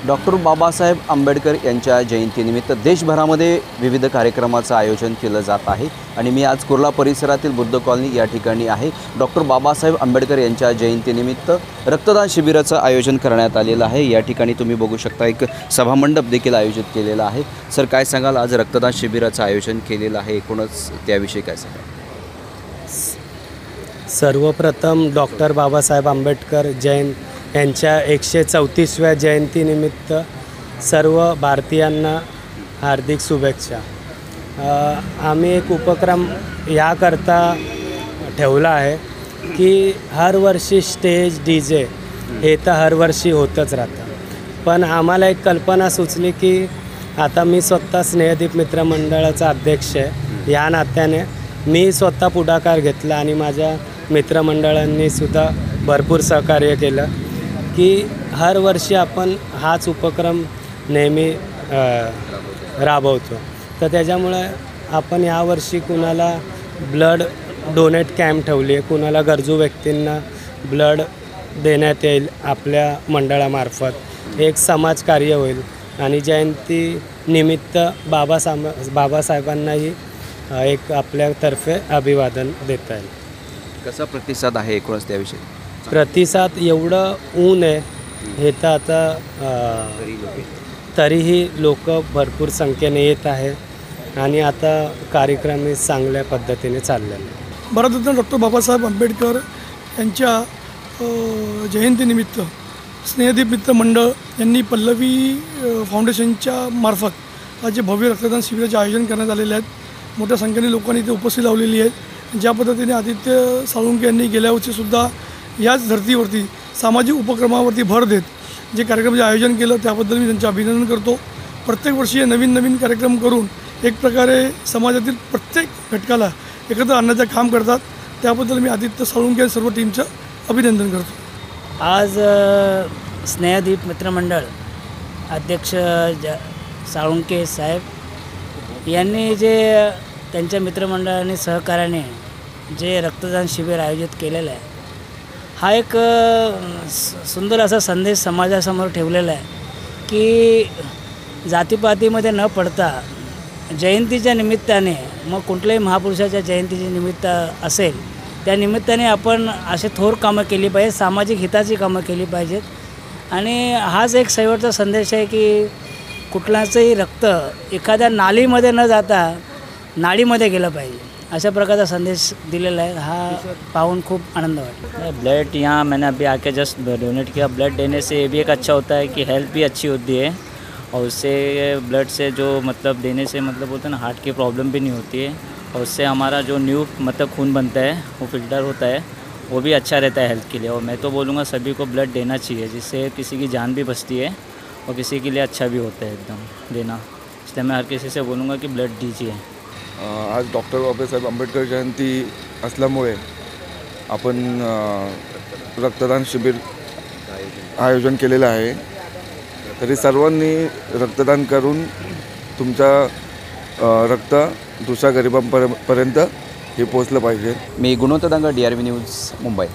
Doctor Babasaheb Ambedkar यांच्या जयंतीनिमित्त देशभरामध्ये विविध कार्यक्रमाचं आयोजन केलं जात आहे आणि मी आज कुर्ला परिसरातील बुद्ध कॉलनी या ठिकाणी आहे। डॉक्टर बाबासाहेब आंबेडकर यांच्या जयंतीनिमित्त रक्तदान शिबिराचं आयोजन करण्यात आलेलं आहे। या ठिकाणी तुम्ही बघू शकता एक सभामंडप देखील आयोजित केलेला आहे। सर, काय सांगाल, आज रक्तदान शिबिराचं आयोजन केलेलं आहे, एकूणच त्याविषयी काय सांगाल? सर्वप्रथम डॉक्टर बाबासाहेब आंबेडकर यांच्या 134व्या जयंतीनिमित्त सर्व भारतीयांना हार्दिक शुभेच्छा। आम्ही एक उपक्रम याकरता ठेवला आहे की हर वर्षी स्टेज DJ हे तर हर वर्षी होतच राहतं, पण आम्हाला एक कल्पना सुचली की आता मी स्वतः स्नेहदीप मित्रमंडळाचा अध्यक्ष आहे, या नात्याने मी स्वतः पुढाकार घेतला आणि माझ्या मित्रमंडळांनीसुद्धा भरपूर सहकार्य केलं की हर वर्षी आपण हाच उपक्रम नेहमी राबवतो। तर त्याच्यामुळे आपण यावर्षी कुणाला ब्लड डोनेट कॅम्प ठेवली आहे, कुणाला गरजू व्यक्तींना ब्लड देण्यात येईल आपल्या मंडळामार्फत, एक समाजकार्य होईल आणि जयंतीनिमित्त बाबासाहेबांनाही एक आपल्यातर्फे अभिवादन देता येईल। कसा प्रतिसाद आहे एकूणच त्याविषयी? प्रतिसाद एवढं ऊन आहे हे तर आता तरीही लोक भरपूर संख्येने येत आहे आणि आता कार्यक्रम चांगल्या पद्धतीने चाललेला आहे। भारतरत्न डॉक्टर बाबासाहेब आंबेडकर यांच्या जयंतीनिमित्त स्नेहदीप मित्र मंडळ यांनी पल्लवी फाउंडेशनच्या मार्फत आज जे भव्य रक्तदान शिबिराचे आयोजन करण्यात आलेले आहेत। मोठ्या संख्येने लोकांनी इथे उपस्थित लावलेली आहेत। ज्या पद्धतीने आदित्य साळुंखे यांनी गेल्या वर्षीसुद्धा याच धर्तीवरती सामाजिक उपक्रमावरती भर देत जे कार्यक्रमाचे आयोजन केलं त्याबद्दल मी त्यांचे अभिनंदन करतो। प्रत्येक वर्षी नवीन नवीन कार्यक्रम करून एक प्रकारे समाजातील प्रत्येक घटकाला एकत्र आणण्याचं काम करतात, त्याबद्दल मी आदित्य साळुंखे सर्व टीमचं अभिनंदन करतो। आज स्नेहदीप मित्रमंडळ अध्यक्ष साळुंखे साहेब यांनी जे त्यांच्या मित्रमंडळाने सहकार्याने जे रक्तदान शिबिर आयोजित केलेलं आहे, हा एक सुंदर असा संदेश समाजासमोर ठेवलेला आहे की जातीपातीमध्ये न पडता जयंतीच्या निमित्ताने, मग कुठल्याही महापुरुषाच्या जयंतीचे निमित्त असेल त्या निमित्ताने आपण असे थोर कामं केली पाहिजे, सामाजिक हिताची कामं केली पाहिजेत। आणि हाच एक शेवटचा संदेश आहे की कुठलाचंही रक्त एखाद्या नालीमध्ये न जाता नाडीमध्ये गेलं पाहिजे, अशा प्रकारचा संदेश दिलेला है। हाँ, पाउन खूब आनंद हुआ। ब्लड यहाँ मैंने अभी आके जस्ट डोनेट किया। ब्लड देने से ये भी एक अच्छा होता है कि हेल्थ भी अच्छी होती है और उससे ब्लड से जो मतलब देने से मतलब बोलते हैं ना, हार्ट की प्रॉब्लम भी नहीं होती है और उससे हमारा जो न्यू मतलब खून बनता है वो फिल्टर होता है, वो भी अच्छा रहता है हेल्थ के लिए। और मैं तो बोलूँगा सभी को ब्लड देना चाहिए, जिससे किसी की जान भी बचती है और किसी के लिए अच्छा भी होता है एकदम देना। इसलिए मैं हर किसी से बोलूँगा कि ब्लड दीजिए। आज डॉक्टर बाबासाहेब आंबेडकर जयंती असल्यामुळे आपण रक्तदान शिबिर आयोजन केलेलं आहे। तरी सर्वांनी रक्तदान करून तुमचा रक्त दुसऱ्या गरिबांपर्यंत हे पोहोचलं पाहिजे। मी गुणवंत दांगा, DRV न्यूज, मुंबई।